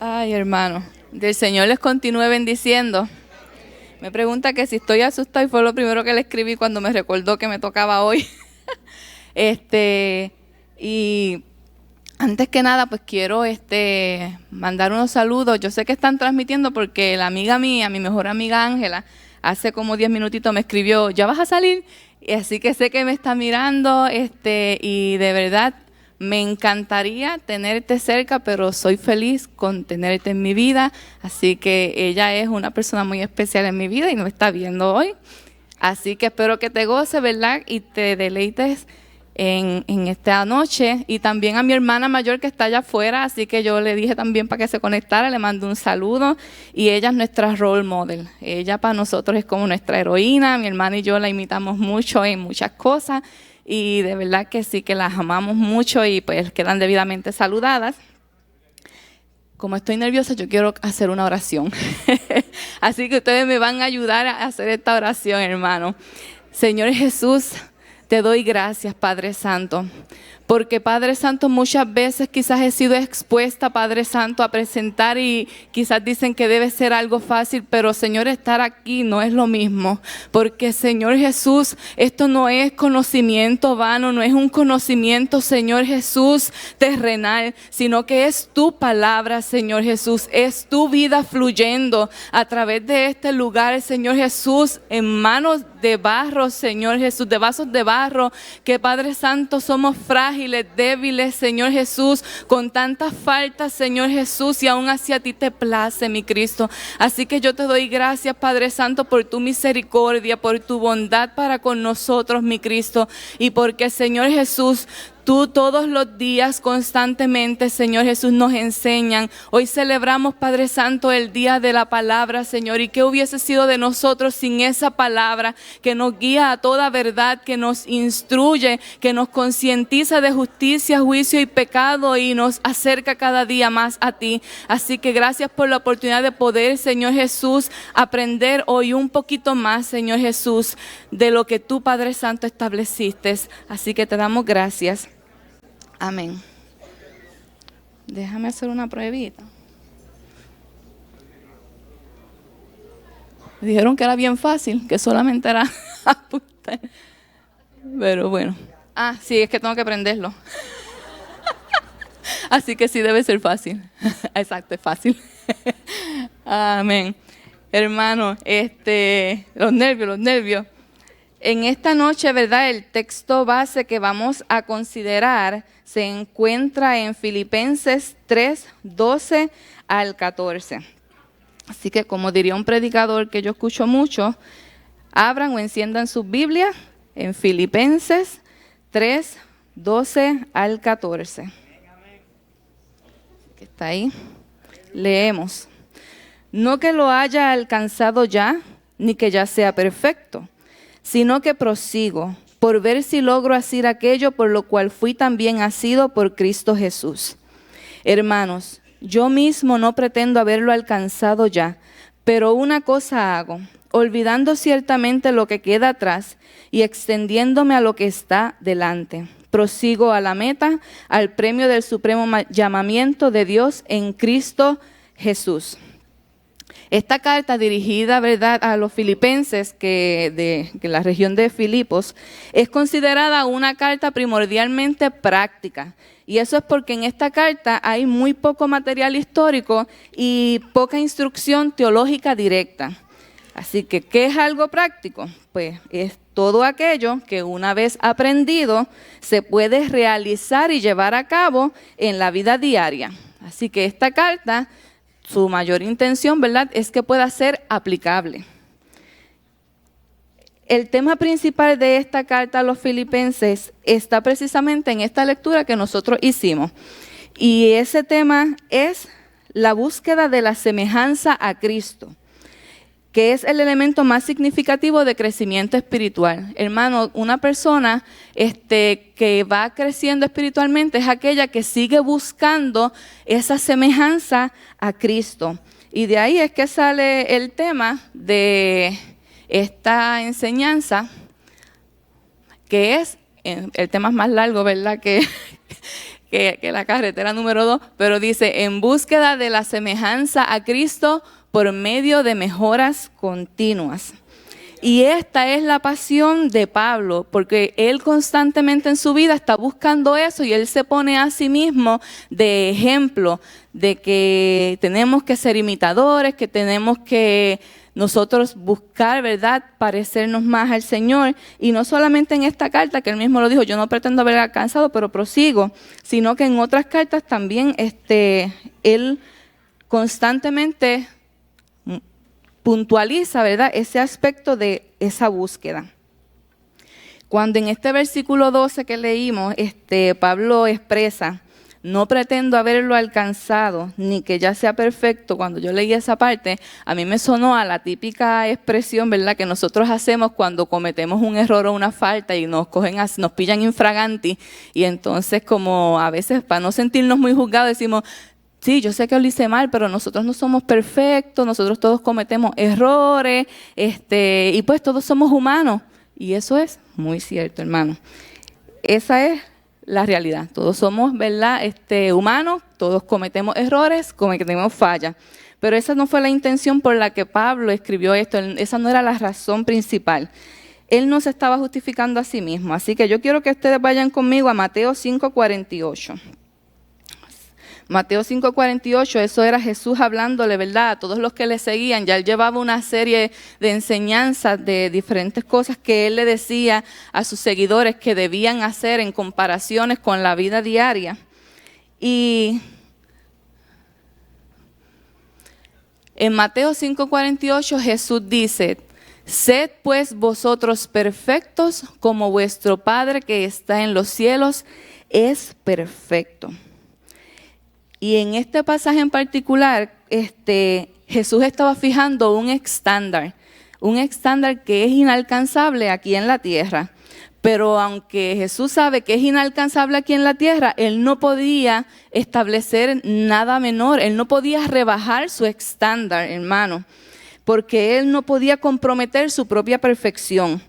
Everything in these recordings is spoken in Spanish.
Ay, hermano, del Señor les continúe bendiciendo. Me pregunta que si estoy asustada y fue lo primero que le escribí cuando me recordó que me tocaba hoy. Y antes que nada, pues quiero mandar unos saludos. Yo sé que están transmitiendo porque la amiga mía, mi mejor amiga Ángela, hace como 10 minutitos me escribió, ¿ya vas a salir? Y así que sé que me está mirando, y de verdad me encantaría tenerte cerca, pero soy feliz con tenerte en mi vida. Así que ella es una persona muy especial en mi vida y nos está viendo hoy. Así que espero que te goces, ¿verdad? Y te deleites en esta noche. Y también a mi hermana mayor que está allá afuera, así que yo le dije también para que se conectara, le mando un saludo. Y ella es nuestra role model. Ella para nosotros es como nuestra heroína. Mi hermana y yo la imitamos mucho en muchas cosas. Y de verdad que sí, que las amamos mucho y pues quedan debidamente saludadas. Como estoy nerviosa, yo quiero hacer una oración. Así que ustedes me van a ayudar a hacer esta oración, hermano. Señor Jesús, te doy gracias, Padre Santo, porque Padre Santo muchas veces quizás he sido expuesta, Padre Santo, a presentar y quizás dicen que debe ser algo fácil, pero Señor, estar aquí no es lo mismo, porque Señor Jesús, esto no es conocimiento vano, no es un conocimiento, Señor Jesús, terrenal, sino que es tu palabra, Señor Jesús, es tu vida fluyendo a través de este lugar, Señor Jesús, en manos de barro, Señor Jesús, de vasos de barro, que Padre Santo somos frágiles, débiles, Señor Jesús, con tantas faltas, Señor Jesús, y aún así a ti te place, mi Cristo. Así que yo te doy gracias, Padre Santo, por tu misericordia, por tu bondad para con nosotros, mi Cristo, y porque, Señor Jesús, tú todos los días constantemente, Señor Jesús, nos enseñan. Hoy celebramos, Padre Santo, el día de la palabra, Señor. ¿Y qué hubiese sido de nosotros sin esa palabra que nos guía a toda verdad, que nos instruye, que nos concientiza de justicia, juicio y pecado y nos acerca cada día más a ti? Así que gracias por la oportunidad de poder, Señor Jesús, aprender hoy un poquito más, Señor Jesús, de lo que tú, Padre Santo, estableciste. Así que te damos gracias. Amén. Déjame hacer una pruebita. Me dijeron que era bien fácil, que solamente era apuntar. Pero bueno. Sí, es que tengo que prenderlo. Así que sí debe ser fácil. Exacto, es fácil. Amén. Hermano, los nervios. En esta noche, ¿verdad? El texto base que vamos a considerar se encuentra en Filipenses 3, 12 al 14. Así que, como diría un predicador que yo escucho mucho, abran o enciendan sus Biblias en Filipenses 3, 12 al 14. Que está ahí. Leemos. No que lo haya alcanzado ya, ni que ya sea perfecto, sino que prosigo por ver si logro hacer aquello por lo cual fui también asido por Cristo Jesús. Hermanos, yo mismo no pretendo haberlo alcanzado ya, pero una cosa hago, olvidando ciertamente lo que queda atrás y extendiéndome a lo que está delante. Prosigo a la meta, al premio del supremo llamamiento de Dios en Cristo Jesús. Esta carta dirigida, ¿verdad?, a los filipenses que la región de Filipos es considerada una carta primordialmente práctica. Y eso es porque en esta carta hay muy poco material histórico y poca instrucción teológica directa. Así que, ¿qué es algo práctico? Pues es todo aquello que una vez aprendido se puede realizar y llevar a cabo en la vida diaria. Así que esta carta, su mayor intención, ¿verdad?, es que pueda ser aplicable. El tema principal de esta carta a los filipenses está precisamente en esta lectura que nosotros hicimos. Y ese tema es la búsqueda de la semejanza a Cristo, que es el elemento más significativo de crecimiento espiritual. Hermano, una persona que va creciendo espiritualmente es aquella que sigue buscando esa semejanza a Cristo. Y de ahí es que sale el tema de esta enseñanza, que es el tema más largo, ¿verdad?, que que la carretera número 2, pero dice, en búsqueda de la semejanza a Cristo por medio de mejoras continuas. Y esta es la pasión de Pablo, porque él constantemente en su vida está buscando eso y él se pone a sí mismo de ejemplo de que tenemos que ser imitadores, que tenemos que nosotros buscar, ¿verdad?, parecernos más al Señor. Y no solamente en esta carta, que él mismo lo dijo, yo no pretendo haber alcanzado, pero prosigo, sino que en otras cartas también él constantemente puntualiza, ¿verdad?, ese aspecto de esa búsqueda. Cuando en este versículo 12 que leímos, Pablo expresa, no pretendo haberlo alcanzado, ni que ya sea perfecto. Cuando yo leí esa parte, a mí me sonó a la típica expresión, ¿verdad?, que nosotros hacemos cuando cometemos un error o una falta y nos pillan infraganti, y entonces como a veces para no sentirnos muy juzgados decimos, sí, yo sé que lo hice mal, pero nosotros no somos perfectos, nosotros todos cometemos errores, y pues todos somos humanos. Y eso es muy cierto, hermano. Esa es la realidad. Todos somos, ¿verdad?, humanos, todos cometemos errores, cometemos fallas. Pero esa no fue la intención por la que Pablo escribió esto, esa no era la razón principal. Él no se estaba justificando a sí mismo. Así que yo quiero que ustedes vayan conmigo a Mateo 5:48. Mateo 5:48, eso era Jesús hablándole, ¿verdad?, a todos los que le seguían. Ya él llevaba una serie de enseñanzas de diferentes cosas que él le decía a sus seguidores que debían hacer en comparaciones con la vida diaria. Y en Mateo 5:48 Jesús dice, sed pues vosotros perfectos como vuestro Padre que está en los cielos es perfecto. Y en este pasaje en particular, Jesús estaba fijando un estándar que es inalcanzable aquí en la tierra. Pero aunque Jesús sabe que es inalcanzable aquí en la tierra, Él no podía establecer nada menor, Él no podía rebajar su estándar, hermano, porque Él no podía comprometer su propia perfección.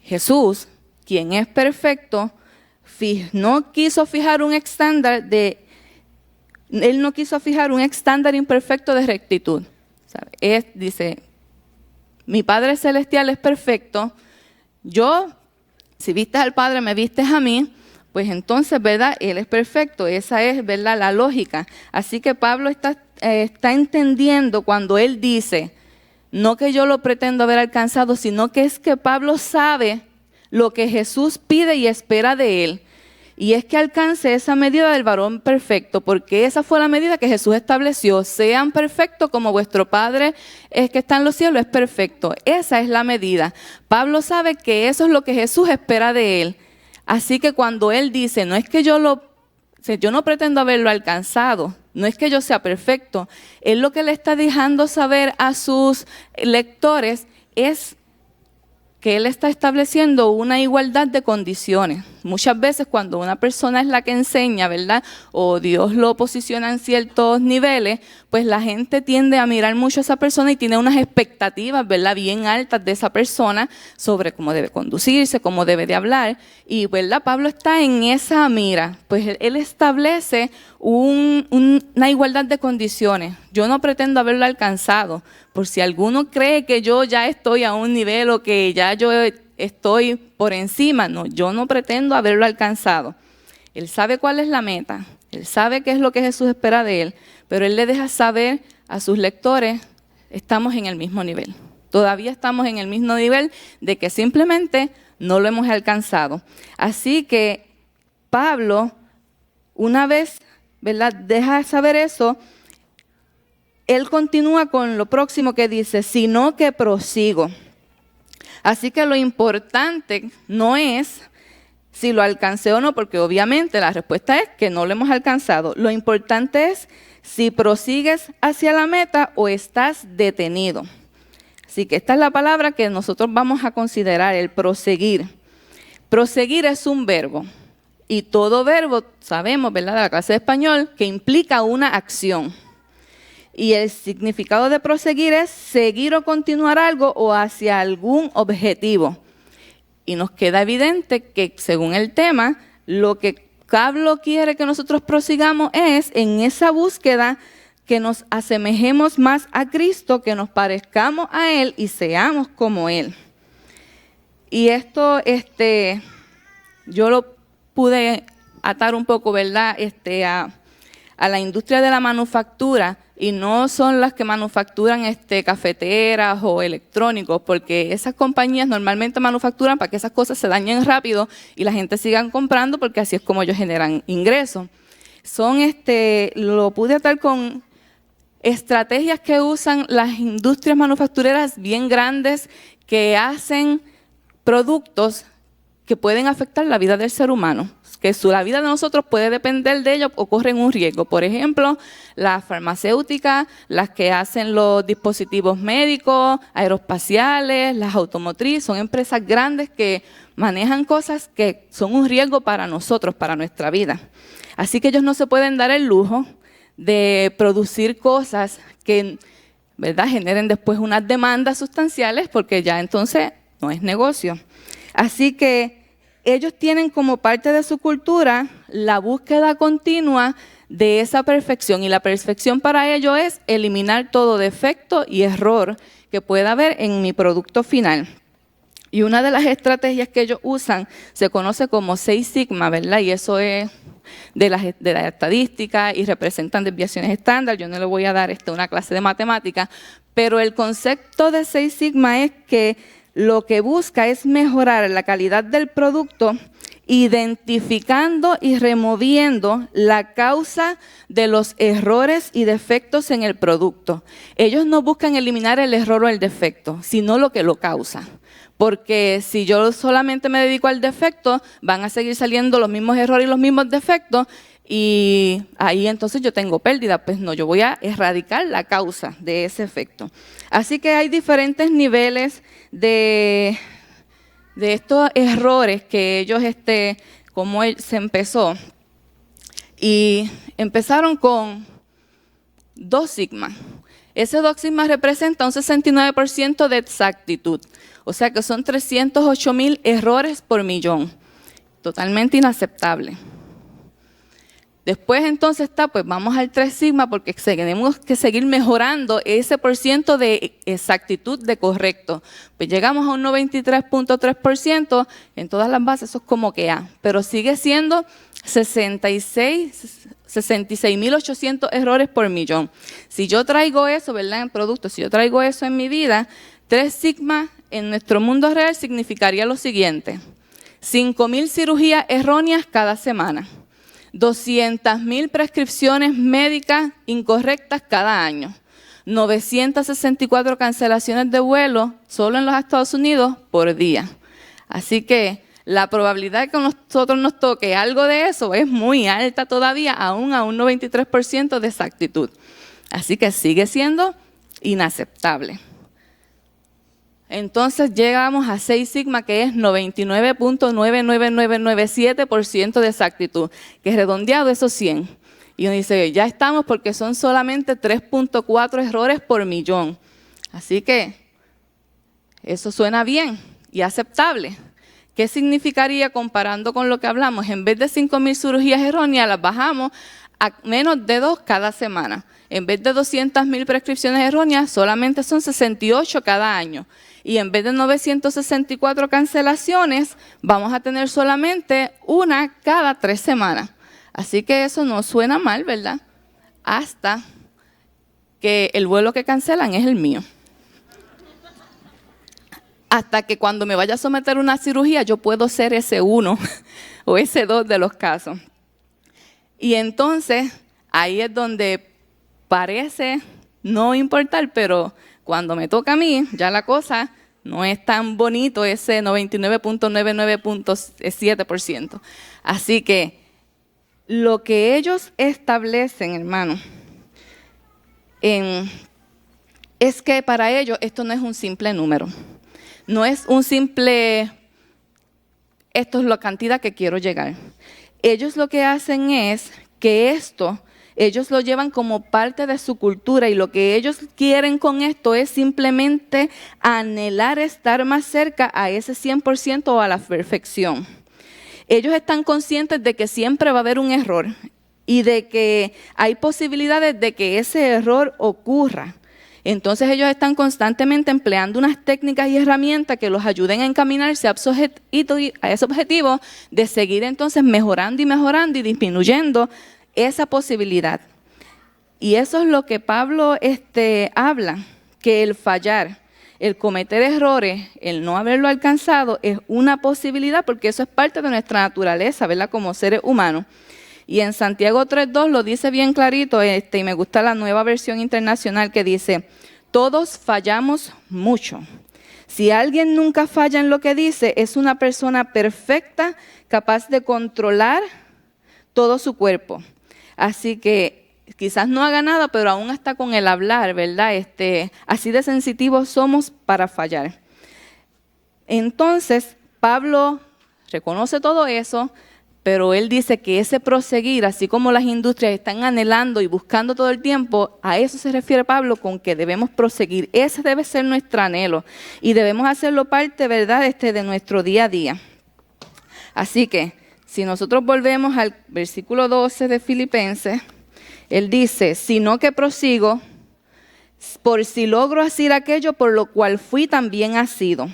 Jesús, quien es perfecto, no quiso fijar un estándar Él no quiso fijar un estándar imperfecto de rectitud. Dice, mi Padre Celestial es perfecto, si vistes al Padre, me vistes a mí, pues entonces, ¿verdad?, Él es perfecto. Esa es, ¿verdad?, la lógica. Así que Pablo está entendiendo cuando él dice, no que yo lo pretendo haber alcanzado, sino que es que Pablo sabe lo que Jesús pide y espera de él. Y es que alcance esa medida del varón perfecto, porque esa fue la medida que Jesús estableció. Sean perfectos como vuestro Padre que está en los cielos es perfecto. Esa es la medida. Pablo sabe que eso es lo que Jesús espera de él. Así que cuando él dice, no es que yo no pretendo haberlo alcanzado, no es que yo sea perfecto, él lo que le está dejando saber a sus lectores es que él está estableciendo una igualdad de condiciones. Muchas veces cuando una persona es la que enseña, ¿verdad?, o Dios lo posiciona en ciertos niveles, pues la gente tiende a mirar mucho a esa persona y tiene unas expectativas, ¿verdad?, bien altas de esa persona sobre cómo debe conducirse, cómo debe de hablar. Y, ¿verdad?, Pablo está en esa mira, pues él establece una igualdad de condiciones. Yo no pretendo haberlo alcanzado. Por si alguno cree que yo ya estoy a un nivel o que ya yo estoy por encima, no, yo no pretendo haberlo alcanzado. Él sabe cuál es la meta, él sabe qué es lo que Jesús espera de él, pero él le deja saber a sus lectores, estamos en el mismo nivel. Todavía estamos en el mismo nivel de que simplemente no lo hemos alcanzado. Así que Pablo, una vez, ¿verdad?, deja saber eso, él continúa con lo próximo que dice, sino que prosigo. Así que lo importante no es si lo alcancé o no, porque obviamente la respuesta es que no lo hemos alcanzado. Lo importante es si prosigues hacia la meta o estás detenido. Así que esta es la palabra que nosotros vamos a considerar, el proseguir. Proseguir es un verbo. Y todo verbo, sabemos, ¿verdad?, de la clase de español, que implica una acción. Y el significado de proseguir es seguir o continuar algo o hacia algún objetivo. Y nos queda evidente que según el tema, lo que vocablo quiere que nosotros prosigamos es en esa búsqueda que nos asemejemos más a Cristo, que nos parezcamos a Él y seamos como Él. Y esto, yo lo pude atar un poco, ¿verdad?, a la industria de la manufactura, y no son las que manufacturan cafeteras o electrónicos, porque esas compañías normalmente manufacturan para que esas cosas se dañen rápido y la gente siga comprando, porque así es como ellos generan ingresos. Lo pude atar con estrategias que usan las industrias manufactureras bien grandes que hacen productos que pueden afectar la vida del ser humano, que la vida de nosotros puede depender de ellos o corren un riesgo. Por ejemplo, las farmacéuticas, las que hacen los dispositivos médicos, aeroespaciales, las automotrices, son empresas grandes que manejan cosas que son un riesgo para nosotros, para nuestra vida. Así que ellos no se pueden dar el lujo de producir cosas que, ¿verdad?, generen después unas demandas sustanciales, porque ya entonces no es negocio. Así que ellos tienen como parte de su cultura la búsqueda continua de esa perfección, y la perfección para ellos es eliminar todo defecto y error que pueda haber en mi producto final. Y una de las estrategias que ellos usan se conoce como 6 Sigma, ¿verdad? Y eso es de la estadística y representan desviaciones estándar. Yo no le voy a dar una clase de matemática, pero el concepto de 6 Sigma es que lo que busca es mejorar la calidad del producto, identificando y removiendo la causa de los errores y defectos en el producto. Ellos no buscan eliminar el error o el defecto, sino lo que lo causa. Porque si yo solamente me dedico al defecto, van a seguir saliendo los mismos errores y los mismos defectos, y ahí entonces yo tengo pérdida. Pues no, yo voy a erradicar la causa de ese efecto. Así que hay diferentes niveles de estos errores que ellos, como se empezó. Y empezaron con 2 sigma. Ese 2 sigma representa un 69% de exactitud. O sea que son 308,000 errores por millón. Totalmente inaceptable. Después entonces pues vamos al 3 sigma, porque tenemos que seguir mejorando ese % de exactitud de correcto. Pues llegamos a un 93.3%, en todas las bases eso es como que A, pero sigue siendo 66,800 errores por millón. Si yo traigo eso, ¿verdad?, en productos, si yo traigo eso en mi vida, 3 sigma en nuestro mundo real significaría lo siguiente: 5,000 cirugías erróneas cada semana. 200,000 prescripciones médicas incorrectas cada año, 964 cancelaciones de vuelo solo en los Estados Unidos por día. Así que la probabilidad de que a nosotros nos toque algo de eso es muy alta todavía, aún a un 93% de exactitud. Así que sigue siendo inaceptable. Entonces llegamos a 6 sigma, que es 99.99997% de exactitud, que es redondeado esos 100. Y uno dice, ya estamos, porque son solamente 3.4 errores por millón. Así que eso suena bien y aceptable. ¿Qué significaría comparando con lo que hablamos? En vez de 5,000 cirugías erróneas, las bajamos a menos de 2 cada semana. En vez de 200,000 prescripciones erróneas, solamente son 68 cada año. Y en vez de 964 cancelaciones, vamos a tener solamente una cada 3 semanas. Así que eso no suena mal, ¿verdad? Hasta que el vuelo que cancelan es el mío. Hasta que cuando me vaya a someter a una cirugía, yo puedo ser ese 1 o ese 2 de los casos. Y entonces, ahí es donde parece no importar, pero cuando me toca a mí, ya la cosa no es tan bonito, ese 99.99.7%. Así que lo que ellos establecen, hermano, es que para ellos esto no es un simple número. No es un simple, esto es la cantidad que quiero llegar. Ellos lo que hacen es que esto, ellos lo llevan como parte de su cultura, y lo que ellos quieren con esto es simplemente anhelar estar más cerca a ese 100% o a la perfección. Ellos están conscientes de que siempre va a haber un error y de que hay posibilidades de que ese error ocurra. Entonces ellos están constantemente empleando unas técnicas y herramientas que los ayuden a encaminarse a ese objetivo de seguir entonces mejorando y disminuyendo esa posibilidad. Y eso es lo que Pablo habla, que el fallar, el cometer errores, el no haberlo alcanzado es una posibilidad porque eso es parte de nuestra naturaleza, ¿verdad? Como seres humanos. Y en Santiago 3:2 lo dice bien clarito, y me gusta la Nueva Versión Internacional que dice, todos fallamos mucho. Si alguien nunca falla en lo que dice, es una persona perfecta, capaz de controlar todo su cuerpo. Así que quizás no haga nada, pero aún está con el hablar, ¿verdad? Así de sensitivos somos para fallar. Entonces, Pablo reconoce todo eso, pero él dice que ese proseguir, así como las industrias están anhelando y buscando todo el tiempo, a eso se refiere Pablo con que debemos proseguir. Ese debe ser nuestro anhelo y debemos hacerlo parte, ¿verdad?, de nuestro día a día. Así que, si nosotros volvemos al versículo 12 de Filipenses, él dice, sino que prosigo, por si logro asir aquello por lo cual fui también asido.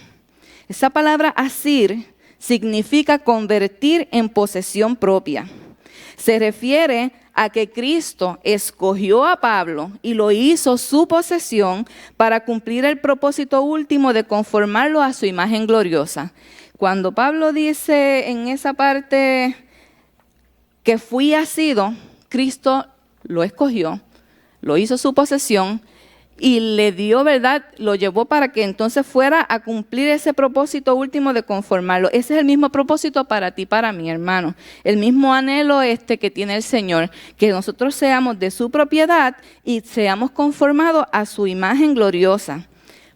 Esa palabra asir significa convertir en posesión propia. Se refiere a que Cristo escogió a Pablo y lo hizo su posesión para cumplir el propósito último de conformarlo a su imagen gloriosa. Cuando Pablo dice en esa parte que fui asido, Cristo lo escogió, lo hizo su posesión y le dio, ¿verdad? Lo llevó para que entonces fuera a cumplir ese propósito último de conformarlo. Ese es el mismo propósito para ti, para mi hermano. El mismo anhelo que tiene el Señor, que nosotros seamos de su propiedad y seamos conformados a su imagen gloriosa.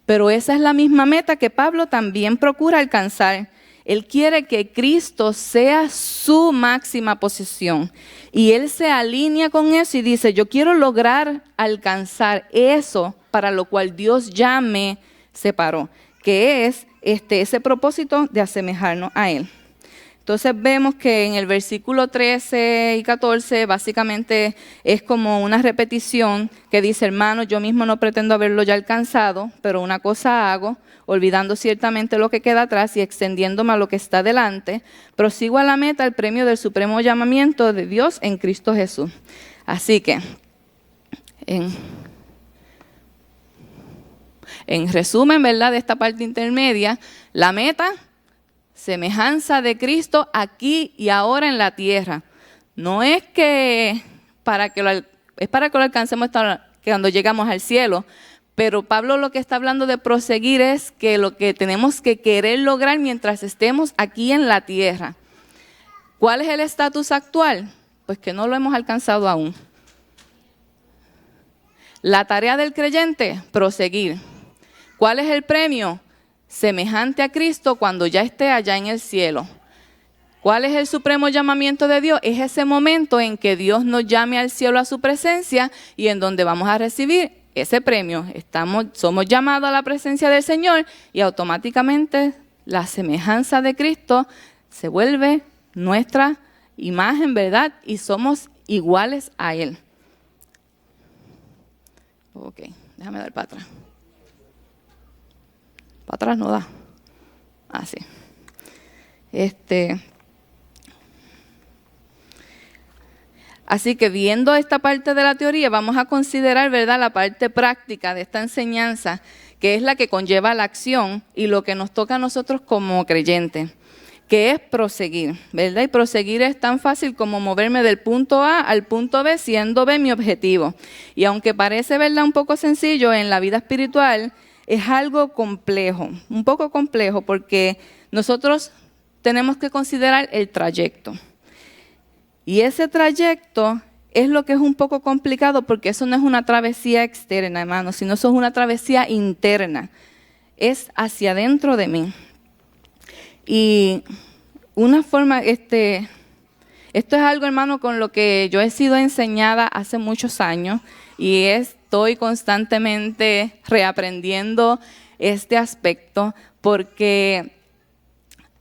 Pero esa es la misma meta que Pablo también procura alcanzar. Él quiere que Cristo sea su máxima posesión. Y él se alinea con eso y dice, yo quiero lograr alcanzar eso para lo cual Dios ya me separó, que es ese propósito de asemejarnos a Él. Entonces vemos que en el versículo 13 y 14 básicamente es como una repetición que dice, hermanos, yo mismo no pretendo haberlo ya alcanzado, pero una cosa hago, olvidando ciertamente lo que queda atrás y extendiéndome a lo que está delante, prosigo a la meta, el premio del supremo llamamiento de Dios en Cristo Jesús. Así que, en resumen, ¿verdad?, de esta parte intermedia, la meta, semejanza de Cristo aquí y ahora en la tierra. No es que para que lo alcancemos cuando llegamos al cielo, pero Pablo lo que está hablando de proseguir es que lo que tenemos que querer lograr mientras estemos aquí en la tierra. ¿Cuál es el estatus actual? Pues que no lo hemos alcanzado aún. La tarea del creyente, proseguir. ¿Cuál es el premio? Semejante a Cristo cuando ya esté allá en el cielo. ¿Cuál es el supremo llamamiento de Dios? Es ese momento en que Dios nos llame al cielo a su presencia y en donde vamos a recibir ese premio. Somos llamados a la presencia del Señor y automáticamente la semejanza de Cristo se vuelve nuestra imagen, ¿verdad? Y somos iguales a Él. Ok, déjame dar para atrás. Para atrás no da. Así. Así que viendo esta parte de la teoría, vamos a considerar, ¿verdad?, la parte práctica de esta enseñanza, que es la que conlleva la acción y lo que nos toca a nosotros como creyentes, que es proseguir, ¿verdad? Y proseguir es tan fácil como moverme del punto A al punto B, siendo B mi objetivo. Y aunque parece, ¿verdad?, un poco sencillo, en la vida espiritual es algo complejo, un poco complejo, porque nosotros tenemos que considerar el trayecto. Y ese trayecto es lo que es un poco complicado, porque eso no es una travesía externa, hermano, sino eso es una travesía interna. Es hacia adentro de mí. Y una forma, esto es algo, hermano, con lo que yo he sido enseñada hace muchos años y estoy constantemente reaprendiendo este aspecto, porque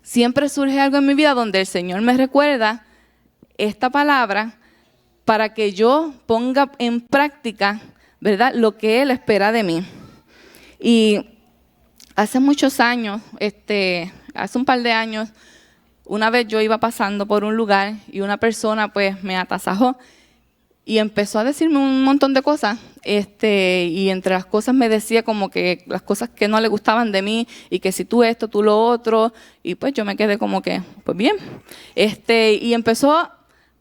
siempre surge algo en mi vida donde el Señor me recuerda esta palabra para que yo ponga en práctica, ¿verdad?, lo que Él espera de mí. Y hace muchos años, hace un par de años, una vez yo iba pasando por un lugar y una persona pues me atasajó y empezó a decirme un montón de cosas, y entre las cosas me decía como que las cosas que no le gustaban de mí y que si tú esto, tú lo otro, y pues yo me quedé como que, pues bien, y empezó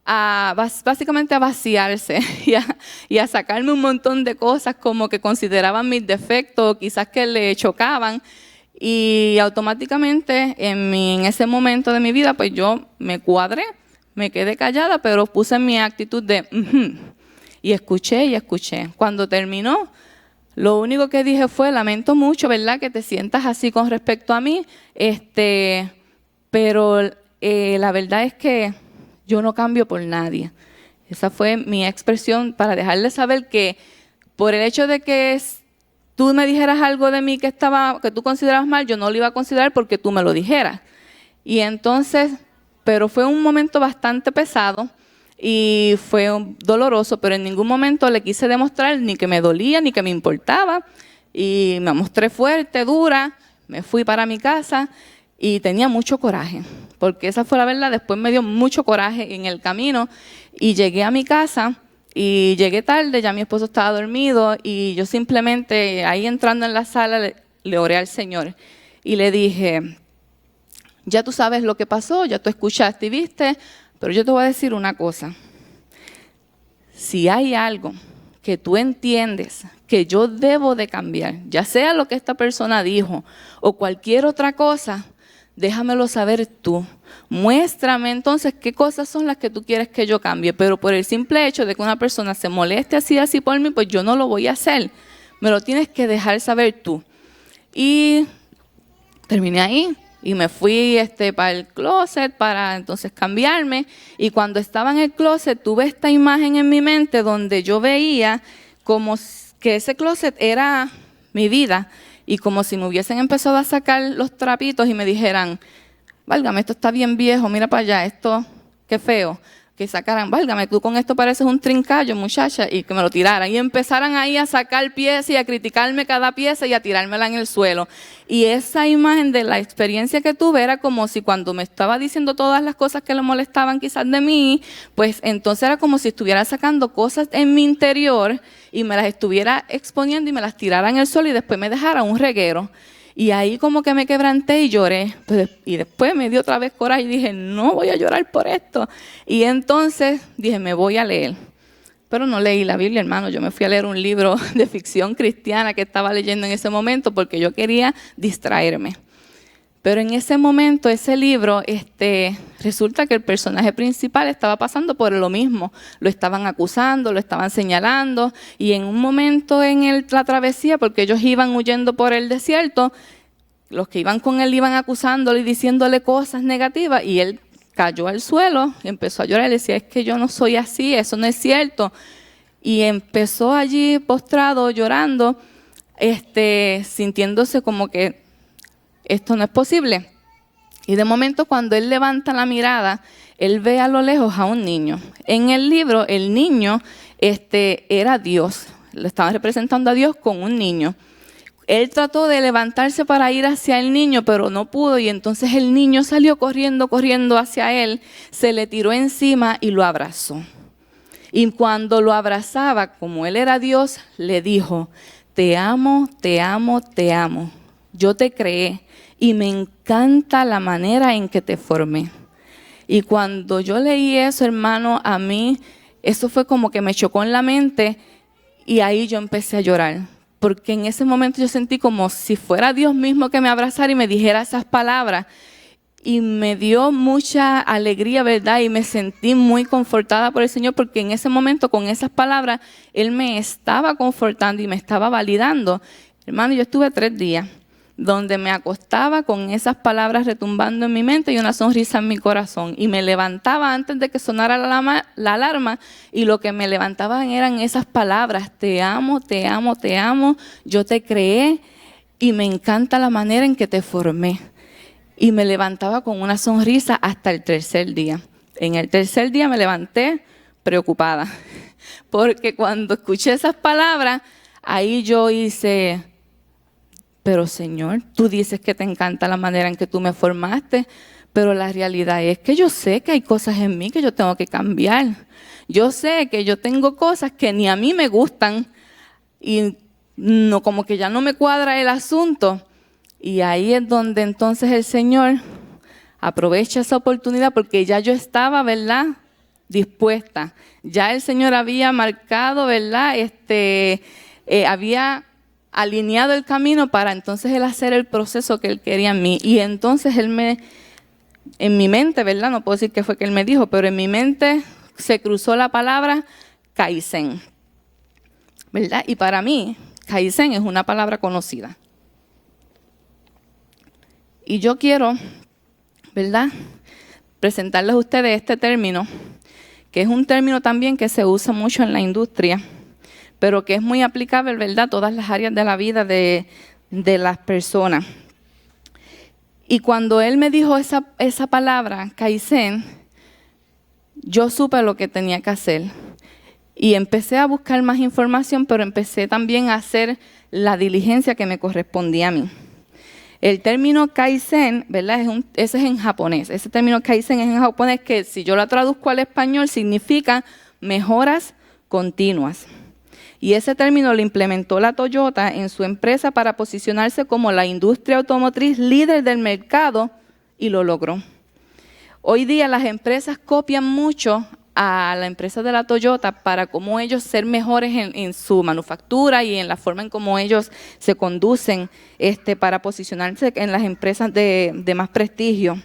básicamente a vaciarse y a sacarme un montón de cosas como que consideraban mis defectos, quizás que le chocaban, y automáticamente en ese momento de mi vida pues yo me cuadré, me quedé callada, pero puse mi actitud de y escuché y escuché. Cuando terminó, lo único que dije fue: lamento mucho, ¿verdad?, que te sientas así con respecto a mí, pero la verdad es que yo no cambio por nadie. Esa fue mi expresión para dejarle saber que por el hecho de que tú me dijeras algo de mí que tú considerabas mal, yo no lo iba a considerar porque tú me lo dijeras. Y entonces, pero fue un momento bastante pesado y fue doloroso, pero en ningún momento le quise demostrar ni que me dolía ni que me importaba. Y me mostré fuerte, dura, me fui para mi casa y tenía mucho coraje, porque esa fue la verdad. Después me dio mucho coraje en el camino y llegué a mi casa y llegué tarde, ya mi esposo estaba dormido y yo simplemente ahí entrando en la sala le oré al Señor y le dije: ya tú sabes lo que pasó, ya tú escuchaste y viste, pero yo te voy a decir una cosa. Si hay algo que tú entiendes que yo debo de cambiar, ya sea lo que esta persona dijo o cualquier otra cosa, déjamelo saber tú. Muéstrame entonces qué cosas son las que tú quieres que yo cambie, pero por el simple hecho de que una persona se moleste así por mí, pues yo no lo voy a hacer. Me lo tienes que dejar saber tú. Y terminé ahí y me fui para el closet para entonces cambiarme. Y cuando estaba en el closet tuve esta imagen en mi mente donde yo veía como que ese closet era mi vida y como si me hubiesen empezado a sacar los trapitos y me dijeran: válgame, esto está bien viejo, mira para allá, esto, qué feo. Que sacaran: válgame, tú con esto pareces un trincayo, muchacha, y que me lo tiraran. Y empezaran ahí a sacar piezas y a criticarme cada pieza y a tirármela en el suelo. Y esa imagen de la experiencia que tuve era como si cuando me estaba diciendo todas las cosas que le molestaban quizás de mí, pues entonces era como si estuviera sacando cosas en mi interior y me las estuviera exponiendo y me las tirara en el suelo y después me dejara un reguero. Y ahí como que me quebranté y lloré. Y después me dio otra vez coraje y dije: no voy a llorar por esto. Y entonces dije: me voy a leer. Pero no leí la Biblia, hermano. Yo me fui a leer un libro de ficción cristiana que estaba leyendo en ese momento porque yo quería distraerme. Pero en ese momento, ese libro, resulta que el personaje principal estaba pasando por lo mismo. Lo estaban acusando, lo estaban señalando. Y en un momento en la travesía, porque ellos iban huyendo por el desierto, los que iban con él iban acusándole y diciéndole cosas negativas. Y él cayó al suelo y empezó a llorar. Y decía: es que yo no soy así, eso no es cierto. Y empezó allí postrado, llorando, sintiéndose como que esto no es posible. Y de momento, cuando él levanta la mirada, él ve a lo lejos a un niño. En el libro, el niño era Dios. Lo estaban representando a Dios con un niño. Él trató de levantarse para ir hacia el niño, pero no pudo. Y entonces el niño salió corriendo hacia él, se le tiró encima y lo abrazó. Y cuando lo abrazaba, como él era Dios, le dijo: te amo, te amo, te amo. Yo te creé y me encanta la manera en que te formé. Y cuando yo leí eso, hermano, a mí eso fue como que me chocó en la mente y ahí yo empecé a llorar. Porque en ese momento yo sentí como si fuera Dios mismo que me abrazara y me dijera esas palabras. Y me dio mucha alegría, ¿verdad? Y me sentí muy confortada por el Señor porque en ese momento, con esas palabras, Él me estaba confortando y me estaba validando. Hermano, yo estuve 3 días donde me acostaba con esas palabras retumbando en mi mente y una sonrisa en mi corazón. Y me levantaba antes de que sonara la alarma y lo que me levantaban eran esas palabras: te amo, te amo, te amo, yo te creé y me encanta la manera en que te formé. y me levantaba con una sonrisa hasta el tercer día. En el tercer día me levanté preocupada, porque cuando escuché esas palabras, ahí yo hice, pero Señor, tú dices que te encanta la manera en que tú me formaste, pero la realidad es que yo sé que hay cosas en mí que yo tengo que cambiar. Yo sé que yo tengo cosas que ni a mí me gustan y no, como que ya no me cuadra el asunto. Y ahí es donde entonces el Señor aprovecha esa oportunidad, porque ya yo estaba, ¿verdad?, dispuesta. Ya el Señor había marcado, ¿verdad?, había alineado el camino para entonces Él hacer el proceso que Él quería en mí. Y entonces en mi mente, ¿verdad?, no puedo decir que fue que Él me dijo, pero en mi mente se cruzó la palabra Kaizen, ¿verdad? Y para mí, Kaizen es una palabra conocida. Y yo quiero, ¿verdad?, presentarles a ustedes este término, que es un término también que se usa mucho en la industria, pero que es muy aplicable, ¿verdad?, a todas las áreas de la vida de las personas. Y cuando él me dijo esa palabra, Kaizen, yo supe lo que tenía que hacer. Y empecé a buscar más información, pero empecé también a hacer la diligencia que me correspondía a mí. El término Kaizen, ¿verdad?, ese es en japonés. Ese término Kaizen es en japonés, que si yo lo traduzco al español significa mejoras continuas. Y ese término lo implementó la Toyota en su empresa para posicionarse como la industria automotriz líder del mercado, y lo logró. Hoy día las empresas copian mucho a la empresa de la Toyota para cómo ellos ser mejores en su manufactura y en la forma en cómo ellos se conducen para posicionarse en las empresas de más prestigio.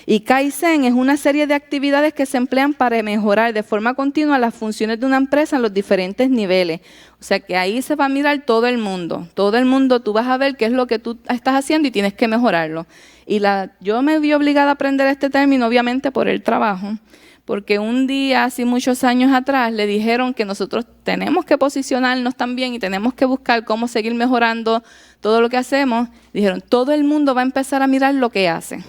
Y Kaizen es una serie de actividades que se emplean para mejorar de forma continua las funciones de una empresa en los diferentes niveles. O sea que ahí se va a mirar todo el mundo. Todo el mundo, tú vas a ver qué es lo que tú estás haciendo y tienes que mejorarlo. Y yo me vi obligada a aprender este término, obviamente, por el trabajo. Porque un día, hace muchos años atrás, le dijeron que nosotros tenemos que posicionarnos también y tenemos que buscar cómo seguir mejorando todo lo que hacemos. Dijeron, todo el mundo va a empezar a mirar lo que hace.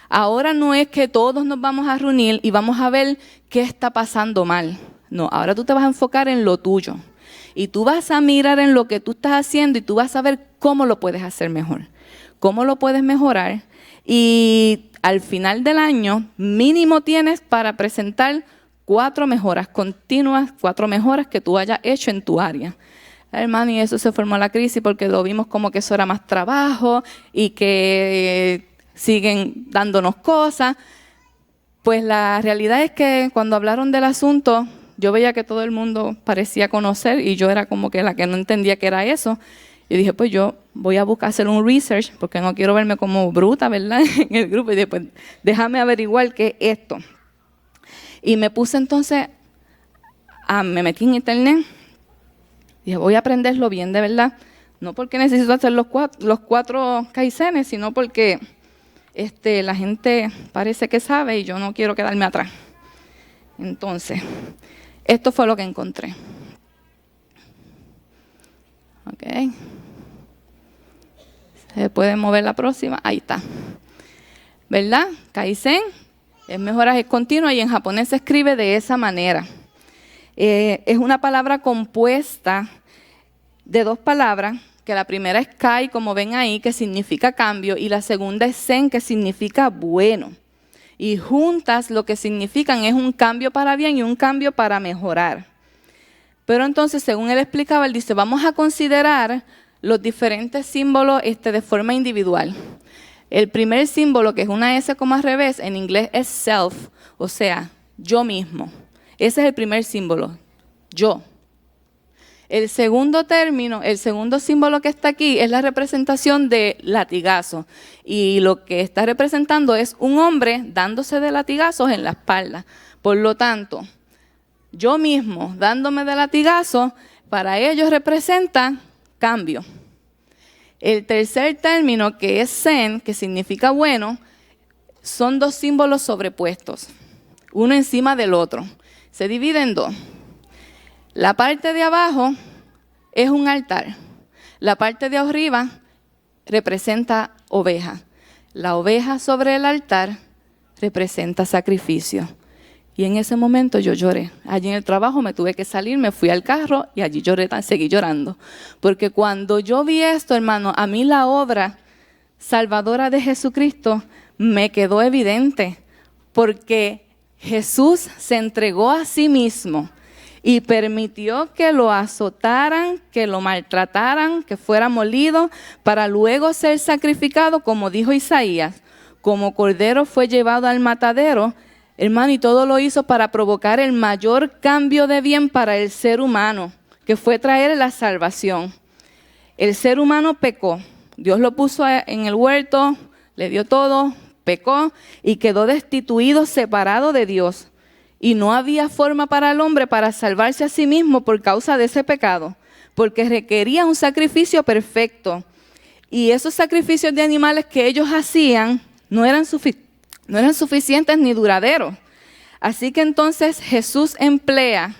Ahora no es que todos nos vamos a reunir y vamos a ver qué está pasando mal. No, ahora tú te vas a enfocar en lo tuyo. Y tú vas a mirar en lo que tú estás haciendo y tú vas a ver cómo lo puedes hacer mejor. Cómo lo puedes mejorar. Y al final del año, mínimo tienes para presentar 4 mejoras continuas, 4 mejoras que tú hayas hecho en tu área. Hermano, y eso se formó la crisis porque lo vimos como que eso era más trabajo y que siguen dándonos cosas. Pues la realidad es que cuando hablaron del asunto, yo veía que todo el mundo parecía conocer y yo era como que la que no entendía qué era eso. Y dije, pues yo voy a buscar hacer un research porque no quiero verme como bruta, ¿verdad?, en el grupo. Y después, déjame averiguar qué es esto. Y me puse entonces, me metí en internet. Dije, voy a aprenderlo bien, de verdad. No porque necesito hacer los 4 kaizenes, sino porque la gente parece que sabe y yo no quiero quedarme atrás. Entonces, esto fue lo que encontré. Ok. ¿Se puede mover la próxima? Ahí está. ¿Verdad? Kaizen es mejoras continuas y en japonés se escribe de esa manera. Es una palabra compuesta de 2 palabras, que la primera es kai, como ven ahí, que significa cambio, y la segunda es zen, que significa bueno. Y juntas lo que significan es un cambio para bien y un cambio para mejorar. Pero entonces, según él explicaba, él dice, vamos a considerar los diferentes símbolos de forma individual. El primer símbolo, que es una S como al revés, en inglés es self, o sea, yo mismo. Ese es el primer símbolo, yo. El segundo término, el segundo símbolo que está aquí es la representación de latigazo. Y lo que está representando es un hombre dándose de latigazos en la espalda. Por lo tanto, yo mismo dándome de latigazos, para ellos representa cambio. El tercer término, que es zen, que significa bueno, son 2 símbolos sobrepuestos, uno encima del otro. Se divide en 2. La parte de abajo es un altar. La parte de arriba representa oveja. La oveja sobre el altar representa sacrificio. Y en ese momento yo lloré. Allí en el trabajo me tuve que salir, me fui al carro y allí lloré, seguí llorando. Porque cuando yo vi esto, hermano, a mí la obra salvadora de Jesucristo me quedó evidente. Porque Jesús se entregó a sí mismo y permitió que lo azotaran, que lo maltrataran, que fuera molido, para luego ser sacrificado, como dijo Isaías. Como cordero fue llevado al matadero, hermano, y todo lo hizo para provocar el mayor cambio de bien para el ser humano, que fue traer la salvación. El ser humano pecó. Dios lo puso en el huerto, le dio todo, pecó y quedó destituido, separado de Dios. Y no había forma para el hombre para salvarse a sí mismo por causa de ese pecado, porque requería un sacrificio perfecto. Y esos sacrificios de animales que ellos hacían no eran suficientes ni duraderos. Así que entonces Jesús emplea,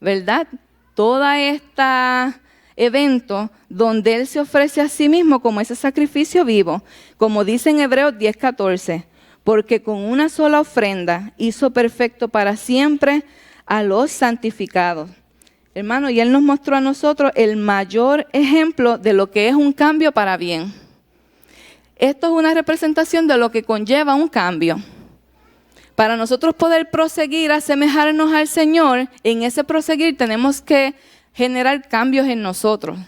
¿verdad?, toda esta evento donde Él se ofrece a sí mismo como ese sacrificio vivo, como dice en Hebreos 10:14, porque con una sola ofrenda hizo perfecto para siempre a los santificados. Hermano, y Él nos mostró a nosotros el mayor ejemplo de lo que es un cambio para bien. Esto es una representación de lo que conlleva un cambio. Para nosotros poder proseguir, asemejarnos al Señor, en ese proseguir tenemos que generar cambios en nosotros.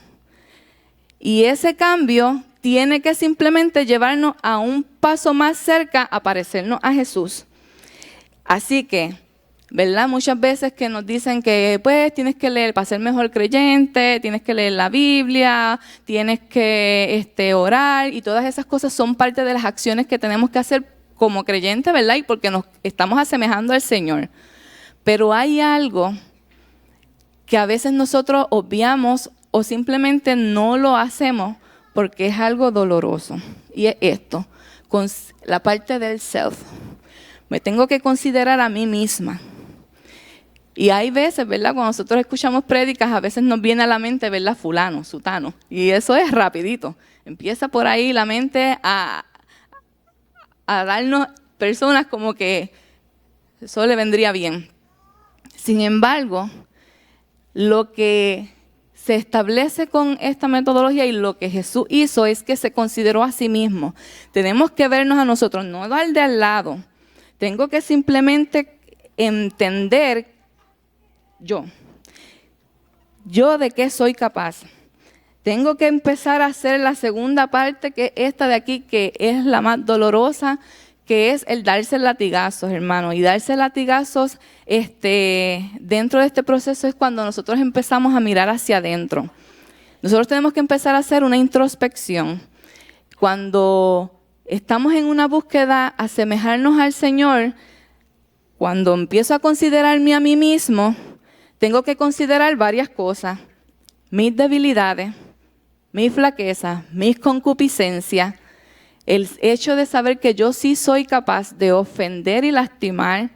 Y ese cambio tiene que simplemente llevarnos a un paso más cerca a parecernos a Jesús. Así que, ¿verdad? Muchas veces que nos dicen que pues tienes que leer para ser mejor creyente, tienes que leer la Biblia, tienes que orar, y todas esas cosas son parte de las acciones que tenemos que hacer como creyentes, ¿verdad? Y porque nos estamos asemejando al Señor. Pero hay algo que a veces nosotros obviamos o simplemente no lo hacemos porque es algo doloroso. Y es esto, con la parte del self. Me tengo que considerar a mí misma. Y hay veces, ¿verdad? Cuando nosotros escuchamos prédicas, a veces nos viene a la mente, ¿verdad? Fulano, sutano. Y eso es rapidito. Empieza por ahí la mente a darnos personas como que eso le vendría bien. Sin embargo, lo que se establece con esta metodología y lo que Jesús hizo es que se consideró a sí mismo. Tenemos que vernos a nosotros, no al de al lado. Tengo que simplemente entender yo de qué soy capaz. Tengo que empezar a hacer la segunda parte, que esta de aquí, que es la más dolorosa, que es el darse latigazos, hermano. Y darse latigazos dentro de este proceso es cuando nosotros empezamos a mirar hacia adentro. Nosotros tenemos que empezar a hacer una introspección. Cuando estamos en una búsqueda, asemejarnos al Señor, cuando empiezo a considerarme a mí mismo, tengo que considerar varias cosas: mis debilidades, mis flaquezas, mis concupiscencias, el hecho de saber que yo sí soy capaz de ofender y lastimar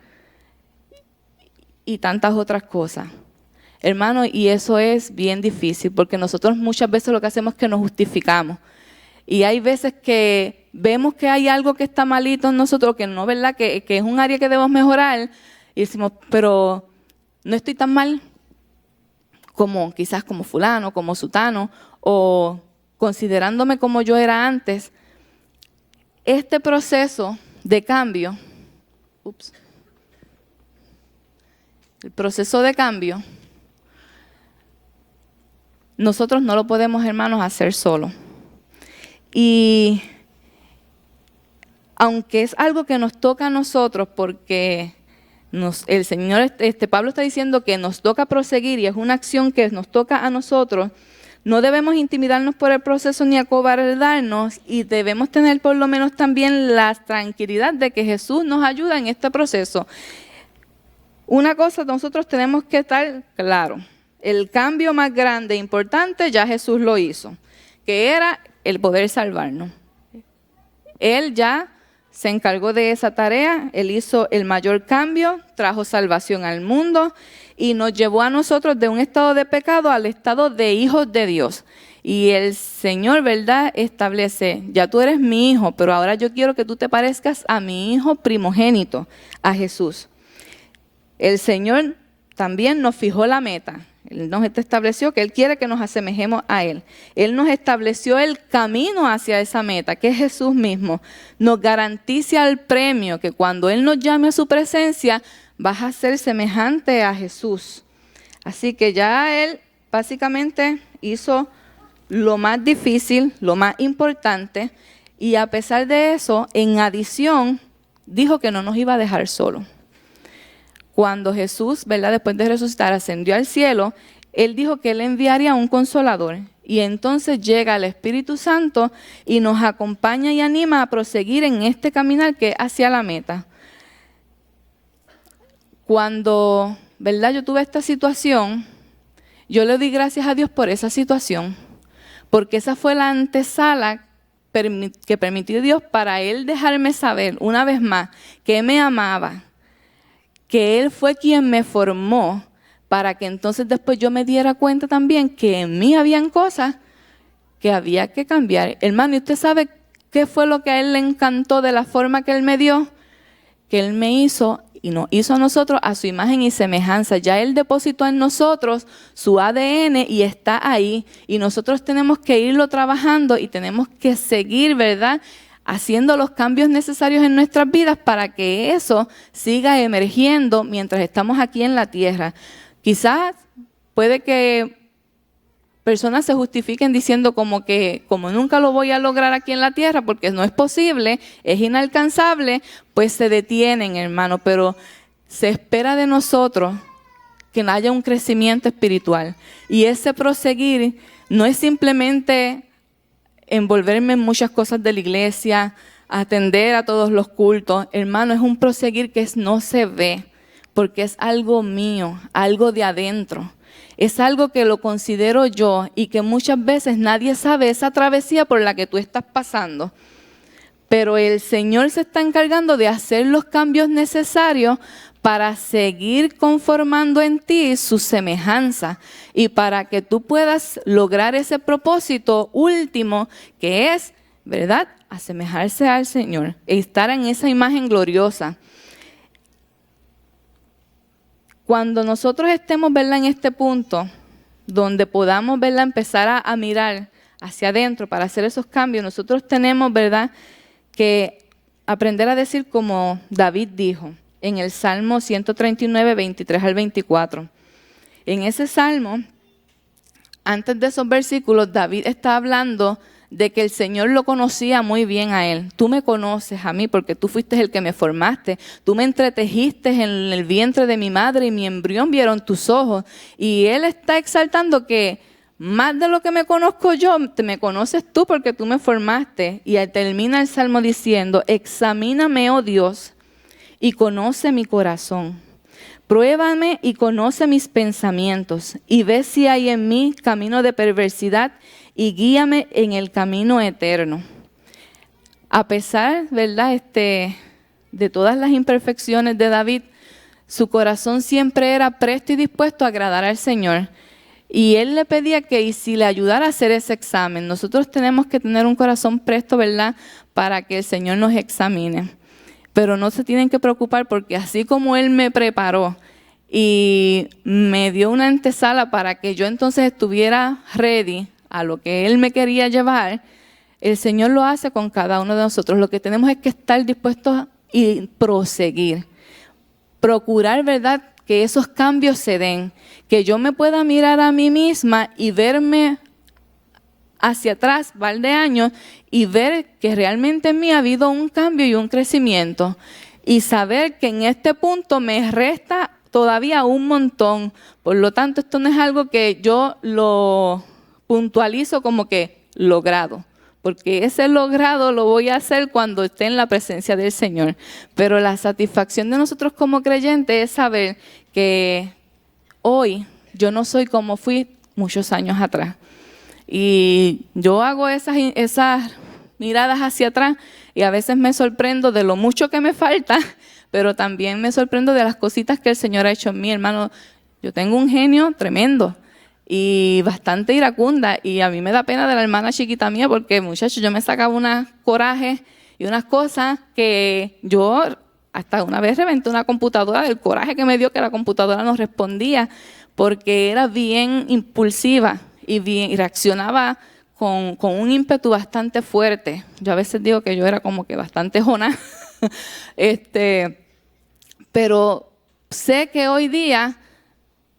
y tantas otras cosas. Hermano, y eso es bien difícil porque nosotros muchas veces lo que hacemos es que nos justificamos. Y hay veces que vemos que hay algo que está malito en nosotros, que no, ¿verdad? Que es un área que debemos mejorar, y decimos, pero no estoy tan mal como quizás como fulano, como sutano, o considerándome como yo era antes. Este proceso de cambio, el proceso de cambio, nosotros no lo podemos, hermanos, hacer solos. Y aunque es algo que nos toca a nosotros, porque el Señor, Pablo está diciendo que nos toca proseguir y es una acción que nos toca a nosotros, no debemos intimidarnos por el proceso ni acobardarnos, y debemos tener por lo menos también la tranquilidad de que Jesús nos ayuda en este proceso. Una cosa nosotros tenemos que estar claro: el cambio más grande e importante ya Jesús lo hizo, que era el poder salvarnos. Él ya se encargó de esa tarea, Él hizo el mayor cambio, trajo salvación al mundo, y nos llevó a nosotros de un estado de pecado al estado de hijos de Dios. Y el Señor, ¿verdad?, establece, ya tú eres mi hijo, pero ahora yo quiero que tú te parezcas a mi hijo primogénito, a Jesús. El Señor también nos fijó la meta. Él nos estableció que Él quiere que nos asemejemos a Él. Él nos estableció el camino hacia esa meta, que es Jesús mismo. Nos garantiza el premio, que cuando Él nos llame a su presencia, vas a ser semejante a Jesús. Así que ya Él básicamente hizo lo más difícil, lo más importante, y a pesar de eso, en adición, dijo que no nos iba a dejar solos. Cuando Jesús, ¿verdad?, después de resucitar, ascendió al cielo, Él dijo que Él enviaría un consolador. Y entonces llega el Espíritu Santo y nos acompaña y anima a proseguir en este caminar que es hacia la meta. Cuando, ¿verdad?, yo tuve esta situación, yo le di gracias a Dios por esa situación, porque esa fue la antesala que permitió Dios para Él dejarme saber una vez más que me amaba, que Él fue quien me formó, para que entonces después yo me diera cuenta también que en mí habían cosas que había que cambiar. Hermano, ¿y usted sabe qué fue lo que a Él le encantó de la forma que Él me dio? Que Él me hizo y nos hizo a nosotros a su imagen y semejanza. Ya Él depositó en nosotros su ADN y está ahí. Y nosotros tenemos que irlo trabajando y tenemos que seguir, ¿verdad?, haciendo los cambios necesarios en nuestras vidas para que eso siga emergiendo mientras estamos aquí en la tierra. Quizás puede que personas se justifiquen diciendo como nunca lo voy a lograr aquí en la tierra porque no es posible, es inalcanzable, pues se detienen, hermano, pero se espera de nosotros que haya un crecimiento espiritual. Y ese proseguir no es simplemente envolverme en muchas cosas de la iglesia, atender a todos los cultos. Hermano, es un proseguir que no se ve, porque es algo mío, algo de adentro. Es algo que lo considero yo y que muchas veces nadie sabe esa travesía por la que tú estás pasando. Pero el Señor se está encargando de hacer los cambios necesarios para seguir conformando en ti su semejanza y para que tú puedas lograr ese propósito último que es, ¿verdad?, asemejarse al Señor, estar en esa imagen gloriosa. Cuando nosotros estemos, ¿verdad?, en este punto donde podamos, ¿verdad?, empezar a mirar hacia adentro para hacer esos cambios, nosotros tenemos, ¿verdad?, que aprender a decir como David dijo en el Salmo 139, 23 al 24. En ese Salmo, antes de esos versículos, David está hablando de que el Señor lo conocía muy bien a él. Tú me conoces a mí porque tú fuiste el que me formaste. Tú me entretejiste en el vientre de mi madre y mi embrión vieron tus ojos. Y él está exaltando que más de lo que me conozco yo, me conoces tú porque tú me formaste. Y termina el Salmo diciendo, examíname, oh Dios, y conoce mi corazón. Pruébame y conoce mis pensamientos y ve si hay en mí camino de perversidad y guíame en el camino eterno. A pesar, ¿verdad?, de todas las imperfecciones de David, su corazón siempre era presto y dispuesto a agradar al Señor. Y él le pedía que y si le ayudara a hacer ese examen. Nosotros tenemos que tener un corazón presto, ¿verdad?, para que el Señor nos examine. Pero no se tienen que preocupar porque así como Él me preparó y me dio una antesala para que yo entonces estuviera ready a lo que Él me quería llevar, el Señor lo hace con cada uno de nosotros. Lo que tenemos es que estar dispuestos y proseguir. Procurar, ¿verdad?, que esos cambios se den. Que yo me pueda mirar a mí misma y verme hacia atrás, par de años, y ver que realmente en mí ha habido un cambio y un crecimiento. Y saber que en este punto me resta todavía un montón. Por lo tanto, esto no es algo que yo lo puntualizo como que logrado. Porque ese logrado lo voy a hacer cuando esté en la presencia del Señor. Pero la satisfacción de nosotros como creyentes es saber que hoy yo no soy como fui muchos años atrás. Y yo hago esas miradas hacia atrás y a veces me sorprendo de lo mucho que me falta, pero también me sorprendo de las cositas que el Señor ha hecho en mí, hermano. yo tengo un genio tremendo y bastante iracunda, y a mí me da pena de la hermana chiquita mía porque, muchachos, yo me sacaba unas corajes y unas cosas que yo hasta una vez reventé una computadora del coraje que me dio que la computadora no respondía, porque era bien impulsiva y reaccionaba con un ímpetu bastante fuerte. Yo a veces digo que yo era como que bastante jona, pero sé que hoy día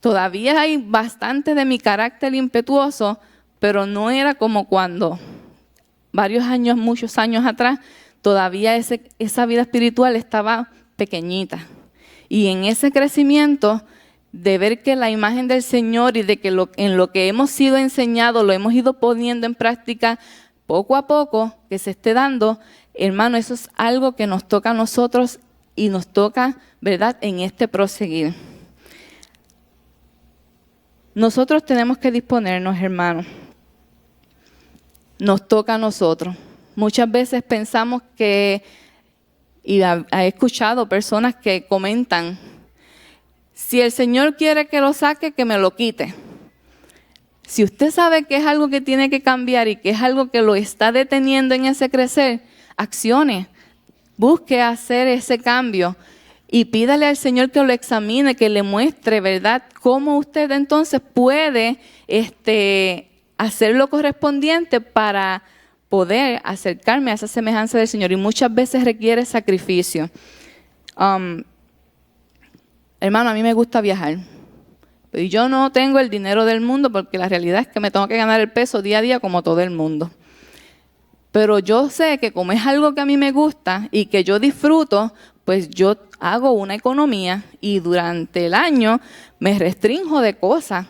todavía hay bastante de mi carácter impetuoso, pero no era como cuando muchos años atrás, todavía esa vida espiritual estaba pequeñita. Y en ese crecimiento de ver que la imagen del Señor y de que en lo que hemos sido enseñados lo hemos ido poniendo en práctica poco a poco, que se esté dando, hermano, eso es algo que nos toca a nosotros y nos toca, ¿verdad?, en este proseguir. Nosotros tenemos que disponernos, hermanos. Nos toca a nosotros. Muchas veces pensamos que, y he escuchado personas que comentan, si el Señor quiere que lo saque, que me lo quite. Si usted sabe que es algo que tiene que cambiar y que es algo que lo está deteniendo en ese crecer, accione, busque hacer ese cambio y pídale al Señor que lo examine, que le muestre, ¿verdad?, cómo usted entonces puede hacer lo correspondiente para poder acercarme a esa semejanza del Señor. Y muchas veces requiere sacrificio. Hermano, a mí me gusta viajar. Y yo no tengo el dinero del mundo porque la realidad es que me tengo que ganar el peso día a día como todo el mundo. Pero yo sé que como es algo que a mí me gusta y que yo disfruto, pues yo hago una economía y durante el año me restringo de cosas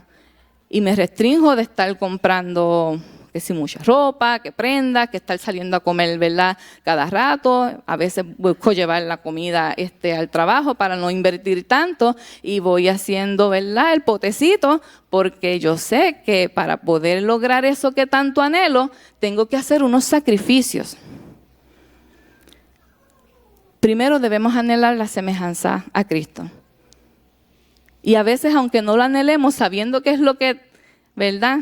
y me restringo de estar comprando que si mucha ropa, que prendas, que estar saliendo a comer, ¿verdad?, cada rato. A veces busco llevar la comida al trabajo para no invertir tanto y voy haciendo, ¿verdad?, el potecito, porque yo sé que para poder lograr eso que tanto anhelo, tengo que hacer unos sacrificios. Primero debemos anhelar la semejanza a Cristo. Y a veces, aunque no lo anhelemos, sabiendo que es lo que, ¿verdad?,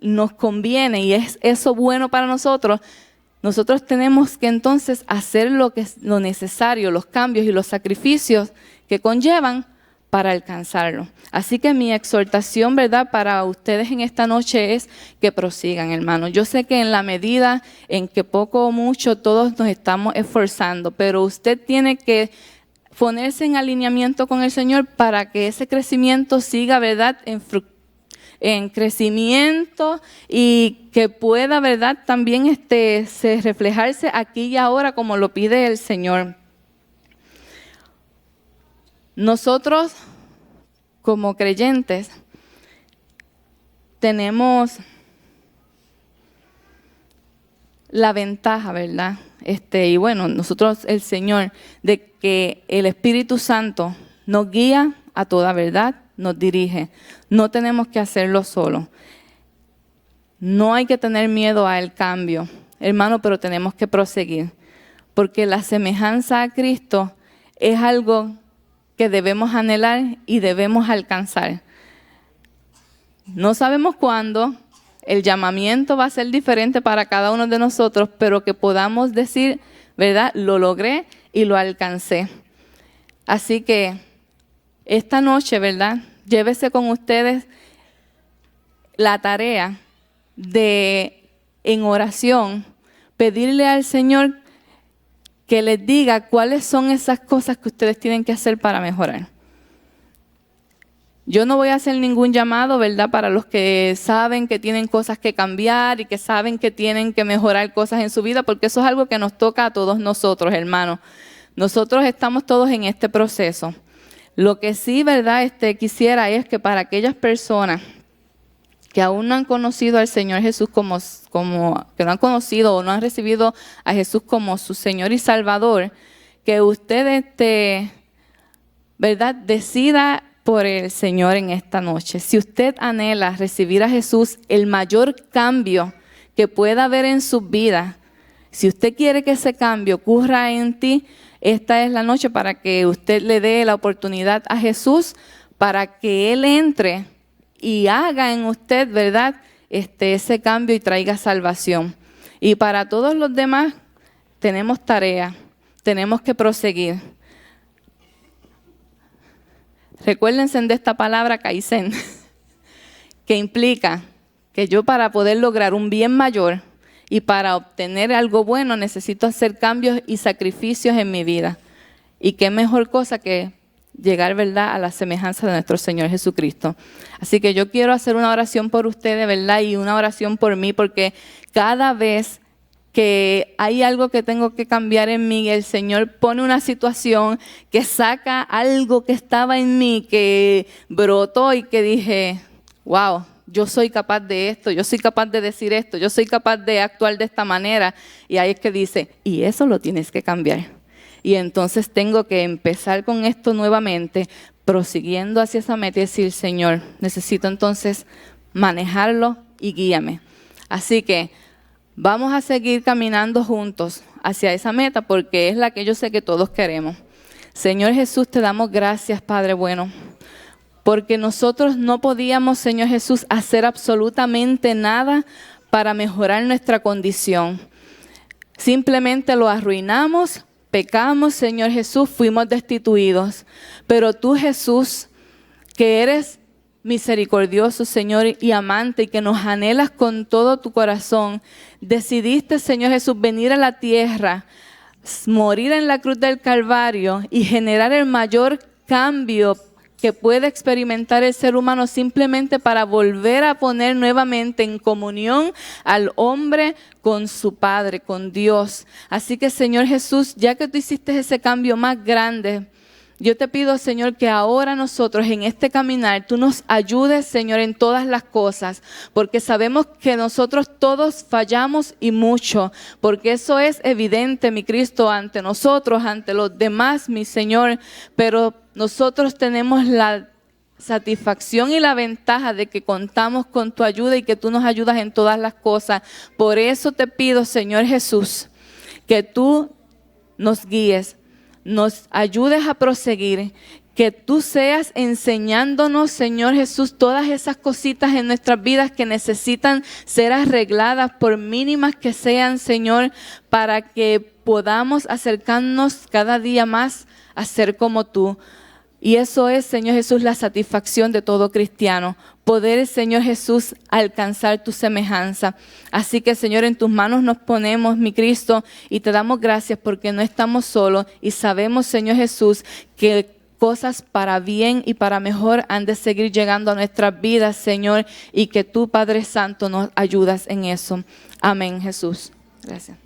nos conviene y es eso bueno para nosotros, nosotros tenemos que entonces hacer lo necesario, los cambios y los sacrificios que conllevan para alcanzarlo. Así que mi exhortación, ¿verdad?, para ustedes en esta noche es que prosigan, hermanos. Yo sé que en la medida en que poco o mucho todos nos estamos esforzando, pero usted tiene que ponerse en alineamiento con el Señor para que ese crecimiento siga, ¿verdad?, en crecimiento y que pueda, ¿verdad?, también reflejarse aquí y ahora como lo pide el Señor. Nosotros, como creyentes, tenemos la ventaja, ¿verdad?, y bueno, nosotros, el Señor, de que el Espíritu Santo nos guía a toda verdad, nos dirige. No tenemos que hacerlo solo. No hay que tener miedo al cambio, hermano, pero tenemos que proseguir. Porque la semejanza a Cristo es algo que debemos anhelar y debemos alcanzar. No sabemos cuándo, el llamamiento va a ser diferente para cada uno de nosotros, pero que podamos decir, ¿verdad?, lo logré y lo alcancé. Así que esta noche, ¿verdad?, llévese con ustedes la tarea de, en oración, pedirle al Señor que les diga cuáles son esas cosas que ustedes tienen que hacer para mejorar. Yo no voy a hacer ningún llamado, ¿verdad?, para los que saben que tienen cosas que cambiar y que saben que tienen que mejorar cosas en su vida, porque eso es algo que nos toca a todos nosotros, hermanos. Nosotros estamos todos en este proceso. Lo que sí, ¿verdad?, quisiera es que para aquellas personas que aún no han conocido al Señor Jesús que no han conocido o no han recibido a Jesús como su Señor y Salvador, que usted, ¿verdad?, decida por el Señor en esta noche. Si usted anhela recibir a Jesús, el mayor cambio que pueda haber en su vida, si usted quiere que ese cambio ocurra en ti, esta es la noche para que usted le dé la oportunidad a Jesús para que Él entre y haga en usted, ¿verdad?, ese cambio y traiga salvación. Y para todos los demás tenemos tarea, tenemos que proseguir. Recuérdense de esta palabra Kaizen, que implica que yo, para poder lograr un bien mayor y para obtener algo bueno, necesito hacer cambios y sacrificios en mi vida. Y qué mejor cosa que llegar, ¿verdad?, a la semejanza de nuestro Señor Jesucristo. Así que yo quiero hacer una oración por ustedes, ¿verdad?, y una oración por mí, porque cada vez que hay algo que tengo que cambiar en mí, el Señor pone una situación que saca algo que estaba en mí, que brotó y que dije, wow, yo soy capaz de esto, yo soy capaz de decir esto, yo soy capaz de actuar de esta manera. Y ahí es que dice, y eso lo tienes que cambiar. Y entonces tengo que empezar con esto nuevamente, prosiguiendo hacia esa meta y decir, Señor, necesito entonces manejarlo y guíame. Así que vamos a seguir caminando juntos hacia esa meta, porque es la que yo sé que todos queremos. Señor Jesús, te damos gracias, Padre bueno, porque nosotros no podíamos, Señor Jesús, hacer absolutamente nada para mejorar nuestra condición. Simplemente lo arruinamos, pecamos, Señor Jesús, fuimos destituidos. Pero tú, Jesús, que eres misericordioso, Señor, y amante, y que nos anhelas con todo tu corazón, decidiste, Señor Jesús, venir a la tierra, morir en la cruz del Calvario y generar el mayor cambio que puede experimentar el ser humano, simplemente para volver a poner nuevamente en comunión al hombre con su Padre, con Dios. Así que, Señor Jesús, ya que tú hiciste ese cambio más grande, yo te pido, Señor, que ahora nosotros en este caminar, tú nos ayudes, Señor, en todas las cosas, porque sabemos que nosotros todos fallamos y mucho, porque eso es evidente, mi Cristo, ante nosotros, ante los demás, mi Señor, pero nosotros tenemos la satisfacción y la ventaja de que contamos con tu ayuda y que tú nos ayudas en todas las cosas. Por eso te pido, Señor Jesús, que tú nos guíes, nos ayudes a proseguir, que tú seas enseñándonos, Señor Jesús, todas esas cositas en nuestras vidas que necesitan ser arregladas, por mínimas que sean, Señor, para que podamos acercarnos cada día más a ser como tú. Y eso es, Señor Jesús, la satisfacción de todo cristiano, poder, Señor Jesús, alcanzar tu semejanza. Así que, Señor, en tus manos nos ponemos, mi Cristo, y te damos gracias porque no estamos solos y sabemos, Señor Jesús, que cosas para bien y para mejor han de seguir llegando a nuestras vidas, Señor, y que tú, Padre Santo, nos ayudas en eso. Amén, Jesús. Gracias.